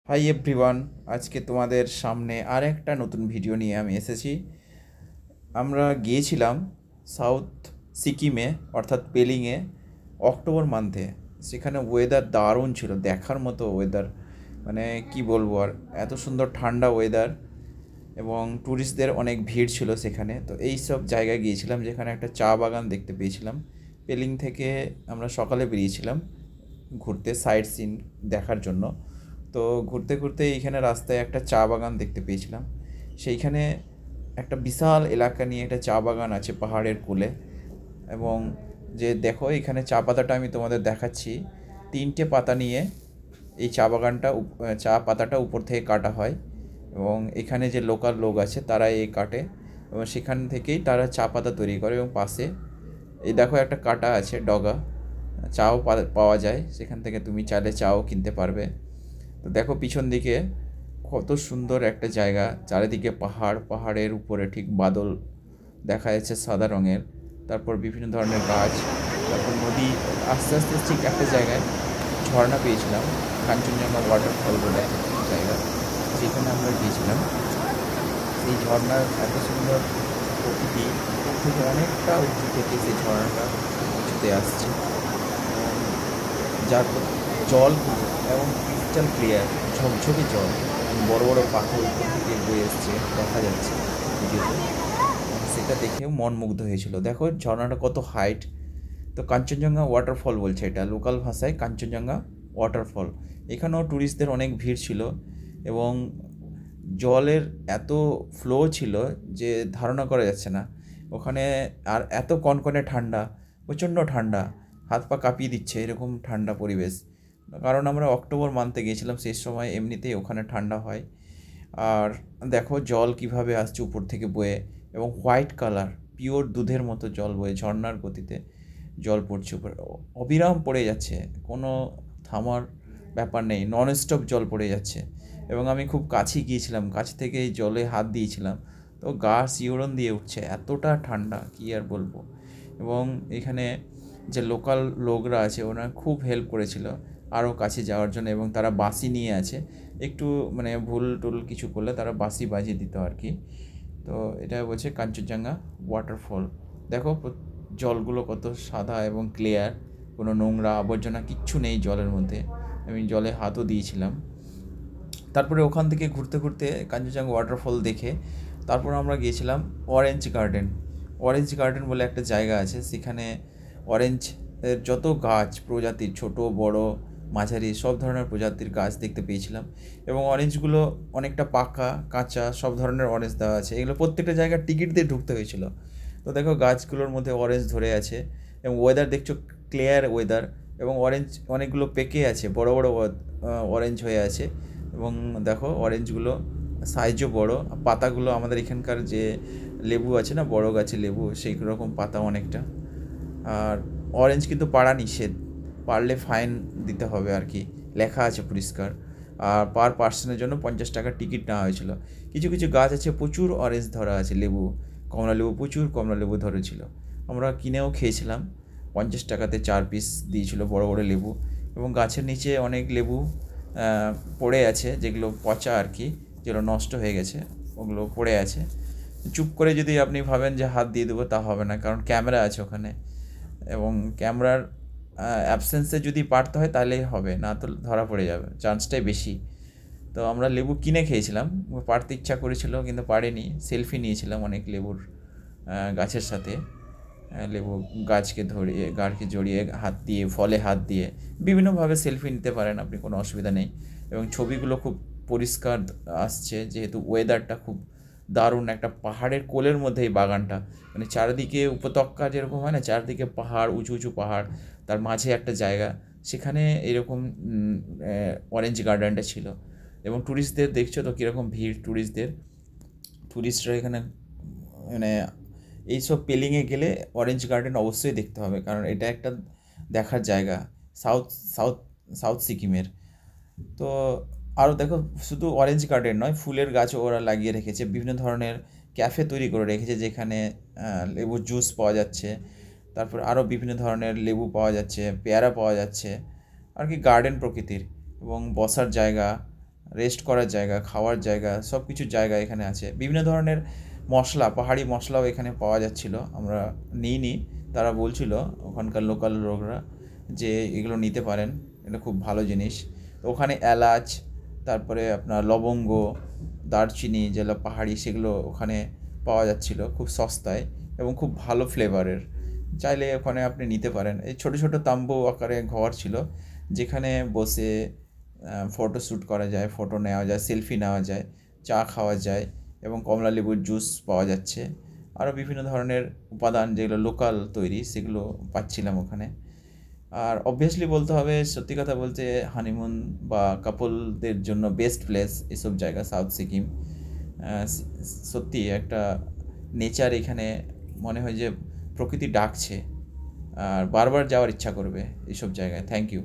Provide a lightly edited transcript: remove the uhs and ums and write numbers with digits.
Hi everyone, আজকে তোমাদের সামনে আর একটা নতুন ভিডিও নিয়ে আমি এসেছি। আমরা গিয়েছিলাম সাউথ সিকিমে, অর্থাৎ পেলিংয়ে, অক্টোবর মান্থে। সেখানে ওয়েদার দারুণ ছিল, দেখার মতো ওয়েদার। মানে কি বলবো আর, এত সুন্দর ঠান্ডা ওয়েদার এবং ট্যুরিস্টদের অনেক ভিড় ছিল সেখানে। তো এই সব জায়গায় গিয়েছিলাম যেখানে একটা চা বাগান দেখতে পেয়েছিলাম। পেলিং থেকে আমরা সকালে বেরিয়েছিলাম ঘুরতে, সাইট সিন দেখার জন্য। তো ঘুরতে ঘুরতে এইখানে রাস্তায় একটা চা বাগান দেখতে পেয়েছিলাম। সেইখানে একটা বিশাল এলাকা নিয়ে একটা চা বাগান আছে পাহাড়ের কোলে। এবং যে দেখো এখানে চা পাতাটা আমি তোমাদের দেখাচ্ছি, 3টে পাতা নিয়ে এই চা বাগানটা চা পাতাটা উপর থেকে কাটা হয়। এবং এখানে যে লোকাল লোক আছে তারা এই কাটে এবং সেখান থেকেই তারা চা পাতা তৈরি করে। এবং পাশে এই দেখো একটা কাটা আছে ডগা, চাও পাওয়া যায় সেখান থেকে, তুমি চাইলে চাও কিনতে পারবে। তো দেখো পিছন দিকে কত সুন্দর একটা জায়গা, চারিদিকে পাহাড়, পাহাড়ের উপরে ঠিক বাদল দেখা যাচ্ছে সাদা রঙের। তারপর বিভিন্ন ধরনের গাছ, তারপর নদী। আস্তে আস্তে ঠিক একটা জায়গায় ঝর্ণা পেয়েছিলাম, কাঞ্চনজঙ্ঘা ওয়াটারফল বলে একটা জায়গা, সেখানে আমরা গিয়েছিলাম। সেই ঝর্ণার এত সুন্দর প্রকৃতি, উপর থেকে অনেকটা উঁচু থেকে সেই ঝর্ণাটা উঁচুতে আসছে। এবং যার জলগুলো এবং ক্রিস্টাল ক্লিয়ার, ঝকঝকে জল, বড় বড় পাথর উপর থেকে বয়ে এসছে দেখা যাচ্ছে ভিডিওতে। সেটা দেখেও মন মুগ্ধ হয়েছিল। দেখো ঝর্ণাটা কত হাইট। তো কাঞ্চনজঙ্ঘা ওয়াটারফল বলছে এটা, লোকাল ভাষায় কাঞ্চনজঙ্ঘা ওয়াটারফল। এখানেও ট্যুরিস্টদের অনেক ভিড় ছিল এবং জলের এত ফ্লো ছিল যে ধারণা করা যাচ্ছে না ওখানে। আর এত কনকনে ঠান্ডা, প্রচণ্ড ঠান্ডা, হাত পা কাঁপিয়ে দিচ্ছে এরকম ঠান্ডা পরিবেশ। কারণ আমরা অক্টোবর মান্থে গিয়েছিলাম, সেই সময় এমনিতেই ওখানে ঠান্ডা হয়। আর দেখো জল কিভাবে আসছে উপর থেকে বয়ে, এবং হোয়াইট কালার, পিওর দুধের মতো জল বয়ে ঝর্ণার গতিতে জল পড়ছে উপরে, অবিরাম পড়ে যাচ্ছে, কোনো থামার ব্যাপার নেই, নন স্টপ জল পড়ে যাচ্ছে। এবং আমি খুব কাছে গিয়েছিলাম, কাছ থেকে এই জলে হাত দিয়েছিলাম, তো গা শিহরণ দিয়ে উঠছে, এতটা ঠান্ডা কী আর বলবো। এবং এখানে যে লোকাল লোকরা আছে ওরা খুব হেল্প করেছিল আরও কাছে যাওয়ার জন্য, এবং তারা বাঁশি নিয়ে আছে, একটু মানে ভুল টুল কিছু করলে তারা বাঁশি বাজিয়ে দিত আর কি। তো এটা বলছে কাঞ্চনজঙ্ঘা ওয়াটারফল। দেখো জলগুলো কত সাদা এবং ক্লিয়ার, কোনো নোংরা আবর্জনা কিচ্ছু নেই জলের মধ্যে। আমি জলে হাতও দিয়েছিলাম। তারপরে ওখান থেকে ঘুরতে ঘুরতে কাঞ্চনজঙ্ঘা ওয়াটারফল দেখে তারপর আমরা গিয়েছিলাম অরেঞ্জ গার্ডেন। অরেঞ্জ গার্ডেন বলে একটা জায়গা আছে, সেখানে অরেঞ্জ এর যত গাছ প্রজাতির, ছোট বড় মাঝারি সব ধরনের প্রজাতির গাছ দেখতে পেয়েছিলাম। এবং অরেঞ্জগুলো অনেকটা পাকা, কাঁচা, সব ধরনের অরেঞ্জ দেওয়া আছে। এগুলো প্রত্যেকটা জায়গায় টিকিট দিয়ে ঢুকতে হয়েছিল। তো দেখো গাছগুলোর মধ্যে অরেঞ্জ ধরে আছে এবং ওয়েদার দেখছো ক্লিয়ার ওয়েদার। এবং অরেঞ্জ অনেকগুলো পেকে আছে, বড় বড় অরেঞ্জ হয়ে আছে। এবং দেখো অরেঞ্জগুলো সাইজও বড়, পাতাগুলো আমাদের এখানকার যে লেবু আছে না, বড় গাছে লেবু, সেই রকম পাতা অনেকটা। আর অরেঞ্জ কিন্তু পাড়া নিষেধ, পারলে ফাইন দিতে হবে আর কি, লেখা আছে পরিষ্কার। আর পার পার্সনের জন্য 50 টাকা টিকিট নেওয়া হয়েছিল। কিছু কিছু গাছ আছে প্রচুর অরেঞ্জ ধরা আছে, লেবু, কমলা লেবু, প্রচুর কমলা লেবু ধরেছিল। আমরা কিনেও খেয়েছিলাম, 50 টাকাতে 4 পিস দিয়েছিল বড় বড় লেবু। এবং গাছের নিচে অনেক লেবু পড়ে আছে, যেগুলো পচা আর কি, যেগুলো নষ্ট হয়ে গেছে, ওগুলো পড়ে আছে। চুপ করে যদি আপনি ভাবেন যে হাত দিয়ে দেবো, তা হবে না, কারণ ক্যামেরা আছে ওখানে। এবং ক্যামেরার অ্যাবসেন্সে যদি পারতে হয় তাহলেই হবে, না তো ধরা পড়ে যাবে, চান্সটাই বেশি। তো আমরা লেবু কিনে খেয়েছিলাম, পারতে ইচ্ছা করেছিল কিন্তু পারিনি। সেলফি নিয়েছিলাম অনেক লেবুর গাছের সাথে, লেবু গাছকে ধরিয়ে, গাছকে জড়িয়ে, হাত দিয়ে, ফলে হাত দিয়ে বিভিন্নভাবে সেলফি নিতে পারেন আপনি, কোনো অসুবিধা নেই। এবং ছবিগুলো খুব পরিষ্কার আসছে, যেহেতু ওয়েদারটা খুব দারুণ। একটা পাহাড়ের কোলের মধ্যে এই বাগানটা, মানে চারিদিকে উপত্যকা যেরকম হয় না, চারিদিকে পাহাড়, উঁচু উঁচু পাহাড়, তার মাঝে একটা জায়গা, সেখানে এরকম অরেঞ্জ গার্ডেনটা ছিল। এবং ট্যুরিস্টদের দেখছো তো কীরকম ভিড়, ট্যুরিস্টরা এখানে, মানে এইসব পেলিংয়ে গেলে অরেঞ্জ গার্ডেন অবশ্যই দেখতে হবে, কারণ এটা একটা দেখার জায়গা সাউথ সাউথ সাউথ সিকিমের। তো আরও দেখো, শুধু অরেঞ্জ গার্ডেন নয়, ফুলের গাছও ওরা লাগিয়ে রেখেছে, বিভিন্ন ধরনের ক্যাফে তৈরি করে রেখেছে যেখানে লেবুর জুস পাওয়া যাচ্ছে। তারপর আরও বিভিন্ন ধরনের লেবু পাওয়া যাচ্ছে, পেয়ারা পাওয়া যাচ্ছে আর কি, গার্ডেন প্রকৃতির। এবং বসার জায়গা, রেস্ট করার জায়গা, খাওয়ার জায়গা, সব কিছুর জায়গা এখানে আছে। বিভিন্ন ধরনের মশলা, পাহাড়ি মশলাও এখানে পাওয়া যাচ্ছিলো, আমরা নিইনি। তারা বলছিল ওখানকার লোকাল লোকরা যে এগুলো নিতে পারেন, এটা খুব ভালো জিনিস। ওখানে এলাচ, তারপরে আপনার লবঙ্গ, দারচিনি যেগুলো পাহাড়ি, সেগুলো ওখানে পাওয়া যাচ্ছিলো খুব সস্তায় এবং খুব ভালো ফ্লেভারের। চাইলে ওখানে আপনি নিতে পারেন। এই ছোটো ছোটো তাম্বু আকারে ঘর ছিল, যেখানে বসে ফটো শ্যুট করা যায়, ফটো নেওয়া যায়, সেলফি নেওয়া যায়, চা খাওয়া যায় এবং কমলা লেবুর জুস পাওয়া যাচ্ছে। আরও বিভিন্ন ধরনের উপাদান যেগুলো লোকাল তৈরি, সেগুলো পাচ্ছিলাম ওখানে। আর অবভিয়াসলি বলতে হবে, সত্যি কথা বলতে হানিমুন বা কাপলদের জন্য বেস্ট প্লেস এসব জায়গা সাউথ সিকিম। সত্যি একটা নেচার এখানে মনে হয় যে প্রকৃতি ডাকছে, আর বারবার যাওয়ার ইচ্ছা করবে এইসব জায়গায়। Thank you.